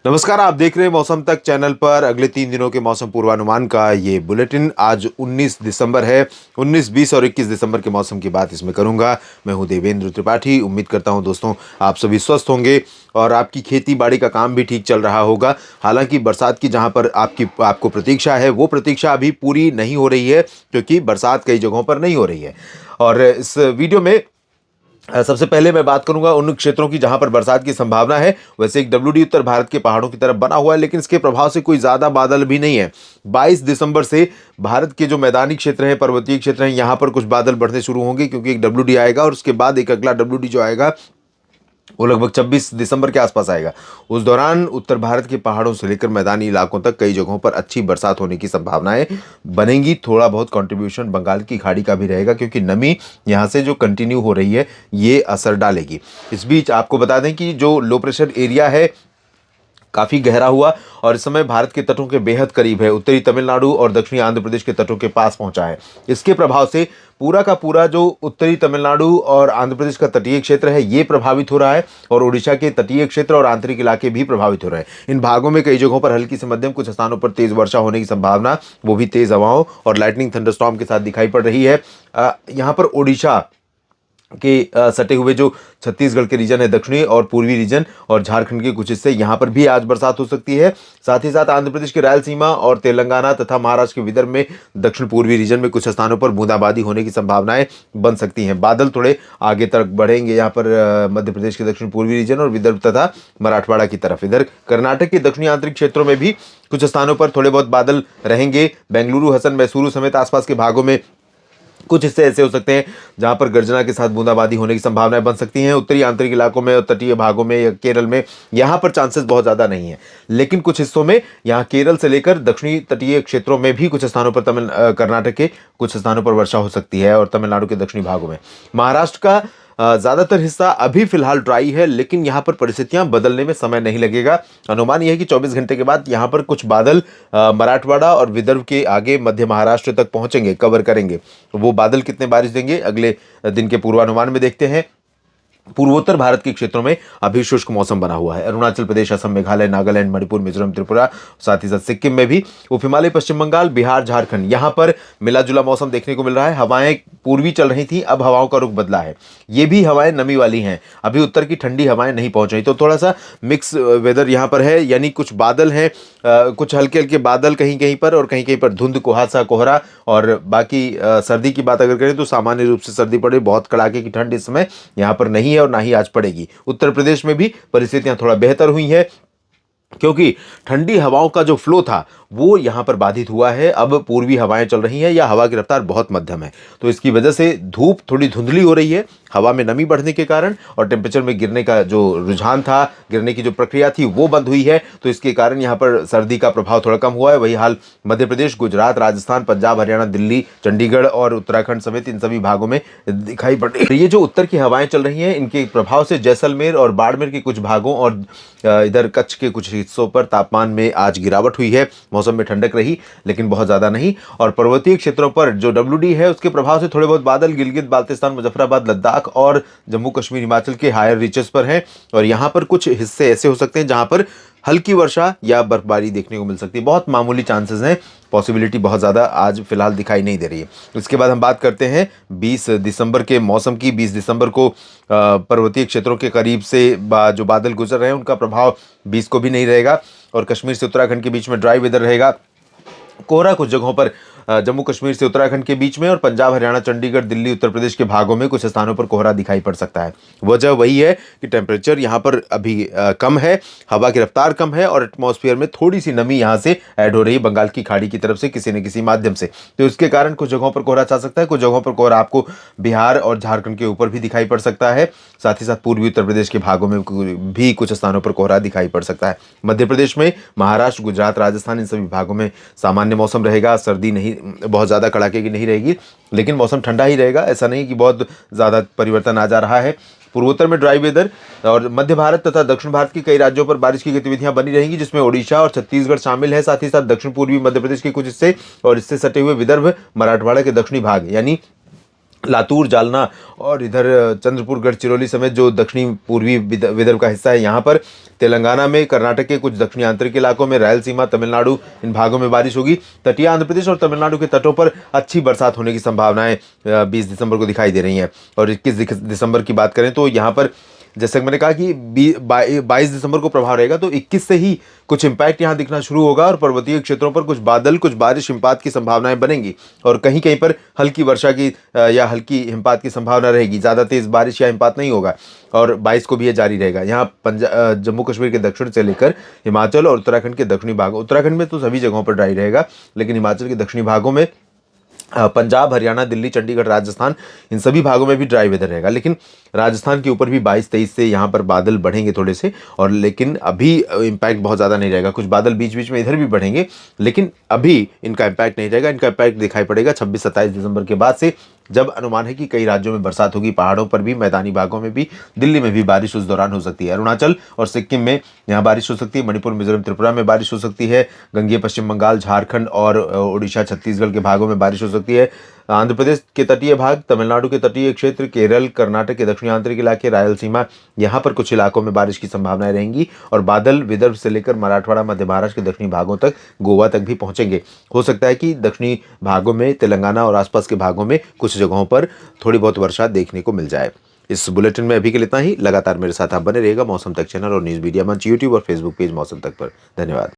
नमस्कार, आप देख रहे हैं मौसम तक चैनल पर अगले 3 दिनों के मौसम पूर्वानुमान का ये बुलेटिन। आज 19 दिसंबर है। 19, 20 और 21 दिसंबर के मौसम की बात इसमें करूंगा। मैं हूं देवेंद्र त्रिपाठी। उम्मीद करता हूं दोस्तों आप सभी स्वस्थ होंगे और आपकी खेती बाड़ी का काम भी ठीक चल रहा होगा। हालांकि बरसात की जहां पर आपको प्रतीक्षा है, वो प्रतीक्षा अभी पूरी नहीं हो रही है, क्योंकि बरसात कई जगहों पर नहीं हो रही है। और इस वीडियो में सबसे पहले मैं बात करूंगा उन क्षेत्रों की जहां पर बरसात की संभावना है। वैसे एक डब्ल्यूडी उत्तर भारत के पहाड़ों की तरफ बना हुआ है, लेकिन इसके प्रभाव से कोई ज्यादा बादल भी नहीं है। 22 दिसंबर से भारत के जो मैदानी क्षेत्र हैं, पर्वतीय क्षेत्र हैं, यहां पर कुछ बादल बढ़ने शुरू होंगे, क्योंकि एक डब्ल्यूडी आएगा और उसके बाद एक अगला डब्ल्यूडी जो आएगा वो लगभग 26 दिसंबर के आसपास आएगा। उस दौरान उत्तर भारत के पहाड़ों से लेकर मैदानी इलाकों तक कई जगहों पर अच्छी बरसात होने की संभावनाएं बनेंगी। थोड़ा बहुत कंट्रीब्यूशन बंगाल की खाड़ी का भी रहेगा, क्योंकि नमी यहां से जो कंटिन्यू हो रही है ये असर डालेगी। इस बीच आपको बता दें कि जो लो प्रेशर एरिया है काफी गहरा हुआ और इस समय भारत के तटों के बेहद करीब है। उत्तरी तमिलनाडु और दक्षिणी आंध्र प्रदेश के तटों के पास पहुंचा है। इसके प्रभाव से पूरा का पूरा जो उत्तरी तमिलनाडु और आंध्र प्रदेश का तटीय क्षेत्र है ये प्रभावित हो रहा है, और उड़ीसा के तटीय क्षेत्र और आंतरिक इलाके भी प्रभावित हो रहे हैं। इन भागों में कई जगहों पर हल्की से मध्यम, कुछ स्थानों पर तेज वर्षा होने की संभावना, वो भी तेज हवाओं और लाइटनिंग थंडरस्टॉर्म के साथ दिखाई पड़ रही है। यहाँ पर उड़ीसा के सटे हुए जो छत्तीसगढ़ के रीजन है, दक्षिणी और पूर्वी रीजन, और झारखंड के कुछ हिस्से, यहां पर भी आज बरसात हो सकती है। साथ ही साथ आंध्र प्रदेश के रायलसीमा और तेलंगाना तथा महाराष्ट्र के विदर्भ में दक्षिण पूर्वी रीजन में कुछ स्थानों पर बूंदाबांदी होने की संभावनाएं बन सकती हैं। बादल थोड़े आगे तक बढ़ेंगे यहाँ पर मध्य प्रदेश के दक्षिण पूर्वी रीजन और विदर्भ तथा मराठवाड़ा की तरफ। इधर कर्नाटक के दक्षिणी आंतरिक क्षेत्रों में भी कुछ स्थानों पर थोड़े बहुत बादल रहेंगे। बेंगलुरु, हसन, मैसूरू समेत आसपास के भागों में कुछ हिस्से ऐसे हो सकते हैं जहां पर गर्जना के साथ बूंदाबांदी होने की संभावनाएं बन सकती हैं। उत्तरी आंतरिक इलाकों में और तटीय भागों में या केरल में यहां पर चांसेस बहुत ज्यादा नहीं है, लेकिन कुछ हिस्सों में यहां केरल से लेकर दक्षिणी तटीय क्षेत्रों में भी कुछ स्थानों पर कर्नाटक के कुछ स्थानों पर वर्षा हो सकती है, और तमिलनाडु के दक्षिणी भागों में। महाराष्ट्र का ज्यादातर हिस्सा अभी फिलहाल ड्राई है, लेकिन यहां पर परिस्थितियां बदलने में समय नहीं लगेगा। अनुमान यह है कि 24 घंटे के बाद यहां पर कुछ बादल मराठवाड़ा और विदर्भ के आगे मध्य महाराष्ट्र तक पहुंचेंगे, कवर करेंगे। वो बादल कितने बारिश देंगे अगले दिन के पूर्वानुमान में देखते हैं। पूर्वोत्तर भारत के क्षेत्रों में अभी शुष्क मौसम बना हुआ है। अरुणाचल प्रदेश, असम, मेघालय, नागालैंड, मणिपुर, मिजोरम, त्रिपुरा, साथ ही साथ सिक्किम में भी, उप हिमालय, पश्चिम बंगाल, बिहार, झारखंड, यहां पर मिला जुला मौसम देखने को मिल रहा है। हवाएं पूर्वी चल रही थी, अब हवाओं का रुख बदला है। ये भी हवाएं नमी वाली हैं, अभी उत्तर की ठंडी हवाएं नहीं पहुंच रही, तो थोड़ा सा मिक्स वेदर यहां पर है। यानी कुछ बादल हैं, कुछ हल्के हल्के बादल कहीं कहीं पर, और कहीं कहीं पर धुंध, कुहासा, कोहरा, और बाकी सर्दी की बात अगर करें तो सामान्य रूप से सर्दी पड़े, बहुत कड़ाके की ठंड इस समय यहाँ पर नहीं है और ना ही आज पड़ेगी। उत्तर प्रदेश में भी परिस्थितियां थोड़ा बेहतर हुई हैं, क्योंकि ठंडी हवाओं का जो फ्लो था वो यहां पर बाधित हुआ है। अब पूर्वी हवाएं चल रही हैं या हवा की रफ्तार बहुत मध्यम है, तो इसकी वजह से धूप थोड़ी धुंधली हो रही है हवा में नमी बढ़ने के कारण, और टेम्परेचर में गिरने का जो रुझान था, गिरने की जो प्रक्रिया थी वो बंद हुई है। तो इसके कारण यहाँ पर सर्दी का प्रभाव थोड़ा कम हुआ है। वही हाल मध्य प्रदेश, गुजरात, राजस्थान, पंजाब, हरियाणा, दिल्ली, चंडीगढ़ और उत्तराखंड समेत इन सभी भागों में दिखाई पड़ रही है। ये जो उत्तर की हवाएं चल रही हैं, इनके प्रभाव से जैसलमेर और बाड़मेर के कुछ भागों और इधर कच्छ के कुछ हिस्सों पर तापमान में आज गिरावट हुई है। मौसम में ठंडक रही, लेकिन बहुत ज्यादा नहीं। और पर्वतीय क्षेत्रों पर जो डब्ल्यूडी है उसके प्रभाव से थोड़े बहुत बादल गिलगित बाल्टिस्तान, मुजफ्फराबाद, लद्दाख और जम्मू कश्मीर, हिमाचल के हायर रीचेस पर हैं, और यहां पर कुछ हिस्से ऐसे हो सकते हैं जहां पर हल्की वर्षा या बर्फबारी देखने को मिल सकती है। बहुत मामूली चांसेस हैं, पॉसिबिलिटी बहुत ज़्यादा आज फिलहाल दिखाई नहीं दे रही है। इसके बाद हम बात करते हैं 20 दिसंबर के मौसम की। 20 दिसंबर को पर्वतीय क्षेत्रों के करीब से जो बादल गुजर रहे हैं उनका प्रभाव 20 को भी नहीं रहेगा, और कश्मीर से उत्तराखंड के बीच में ड्राई वेदर रहेगा। कोहरा कुछ जगहों पर जम्मू कश्मीर से उत्तराखंड के बीच में, और पंजाब, हरियाणा, चंडीगढ़, दिल्ली, उत्तर प्रदेश के भागों में कुछ स्थानों पर कोहरा दिखाई पड़ सकता है। वजह वही है कि टेम्परेचर यहाँ पर अभी कम है, हवा की रफ्तार कम है, और एटमॉस्फेयर में थोड़ी सी नमी यहाँ से ऐड हो रही है बंगाल की खाड़ी की तरफ से किसी न किसी माध्यम से। तो इसके कारण कुछ जगहों पर कोहरा छा सकता है। कुछ जगहों पर कोहरा आपको बिहार और झारखंड के ऊपर भी दिखाई पड़ सकता है। साथ ही साथ पूर्वी उत्तर प्रदेश के भागों में भी कुछ स्थानों पर कोहरा दिखाई पड़ सकता है। मध्य प्रदेश में, महाराष्ट्र, गुजरात, राजस्थान, इन सभी भागों में सामान्य मौसम रहेगा। सर्दी नहीं, बहुत ज़्यादा कड़ाके की नहीं रहेगी, लेकिन मौसम ठंडा ही रहेगा। ऐसा नहीं कि बहुत ज़्यादा परिवर्तन आ जा रहा है। पूर्वोत्तर में ड्राई वेदर, और मध्य भारत तथा दक्षिण भारत के कई राज्यों पर बारिश की गतिविधियां बनी रहेंगी, जिसमें ओडिशा और छत्तीसगढ़ शामिल है। साथ ही साथ दक्षिण पूर्वी मध्य प्रदेश के कुछ हिस्से और इससे सटे हुए विदर्भ, मराठवाड़ा के दक्षिणी भाग, यानी लातूर, जालना और इधर चंद्रपुर, गढ़चिरौली समेत जो दक्षिणी पूर्वी विदर्भ का हिस्सा है यहाँ पर, तेलंगाना में, कर्नाटक के कुछ दक्षिणी आंतरिक इलाकों में, रायलसीमा, तमिलनाडु, इन भागों में बारिश होगी। तटीय आंध्र प्रदेश और तमिलनाडु के तटों पर अच्छी बरसात होने की संभावनाएं 20 दिसंबर को दिखाई दे रही हैं। और 21 दिसंबर की बात करें तो यहाँ पर, जैसे मैंने कहा कि 22 दिसंबर को प्रभाव रहेगा, तो 21 से ही कुछ इम्पैक्ट यहाँ दिखना शुरू होगा और पर्वतीय क्षेत्रों पर कुछ बादल, कुछ बारिश, हिमपात की संभावनाएं बनेंगी और कहीं कहीं पर हल्की वर्षा की या हल्की हिमपात की संभावना रहेगी। ज़्यादा तेज बारिश या हिमपात नहीं होगा और 22 को भी ये जारी रहेगा। यहाँ जम्मू कश्मीर के दक्षिण से लेकर हिमाचल और उत्तराखंड के दक्षिणी भागों, उत्तराखंड में तो सभी जगहों पर ड्राई रहेगा, लेकिन हिमाचल के दक्षिणी भागों में, पंजाब, हरियाणा, दिल्ली, चंडीगढ़, राजस्थान, इन सभी भागों में भी ड्राई वेदर रहेगा। लेकिन राजस्थान के ऊपर भी 22-23 से यहाँ पर बादल बढ़ेंगे थोड़े से, और लेकिन अभी इम्पैक्ट बहुत ज़्यादा नहीं रहेगा। कुछ बादल बीच बीच में इधर भी बढ़ेंगे, लेकिन अभी इनका इम्पैक्ट नहीं रहेगा। इनका इम्पैक्ट दिखाई पड़ेगा 26-27 दिसंबर के बाद से, जब अनुमान है कि कई राज्यों में बरसात होगी, पहाड़ों पर भी, मैदानी भागों में भी, दिल्ली में भी बारिश उस दौरान हो सकती है। अरुणाचल और सिक्किम में यहाँ बारिश हो सकती है, मणिपुर, मिजोरम, त्रिपुरा में बारिश हो सकती है, गंगेय पश्चिम बंगाल, झारखंड और उड़ीसा, छत्तीसगढ़ के भागों में बारिश हो सकती है। आंध्र प्रदेश के तटीय भाग, तमिलनाडु के तटीय क्षेत्र, केरल, कर्नाटक के दक्षिणी आंतरिक इलाके, रायलसीमा, यहाँ पर कुछ इलाकों में बारिश की संभावनाएं रहेंगी और बादल विदर्भ से लेकर मराठवाड़ा, मध्य महाराष्ट्र के दक्षिणी भागों तक, गोवा तक भी पहुंचेंगे। हो सकता है कि दक्षिणी भागों में, तेलंगाना और आसपास के भागों में कुछ जगहों पर थोड़ी बहुत वर्षा देखने को मिल जाए। इस बुलेटिन में अभी के लिए इतना ही। लगातार मेरे साथ आप बने रहिएगा मौसम तक चैनल और न्यूज़ मीडिया मंच, यूट्यूब और फेसबुक पेज मौसम तक पर। धन्यवाद।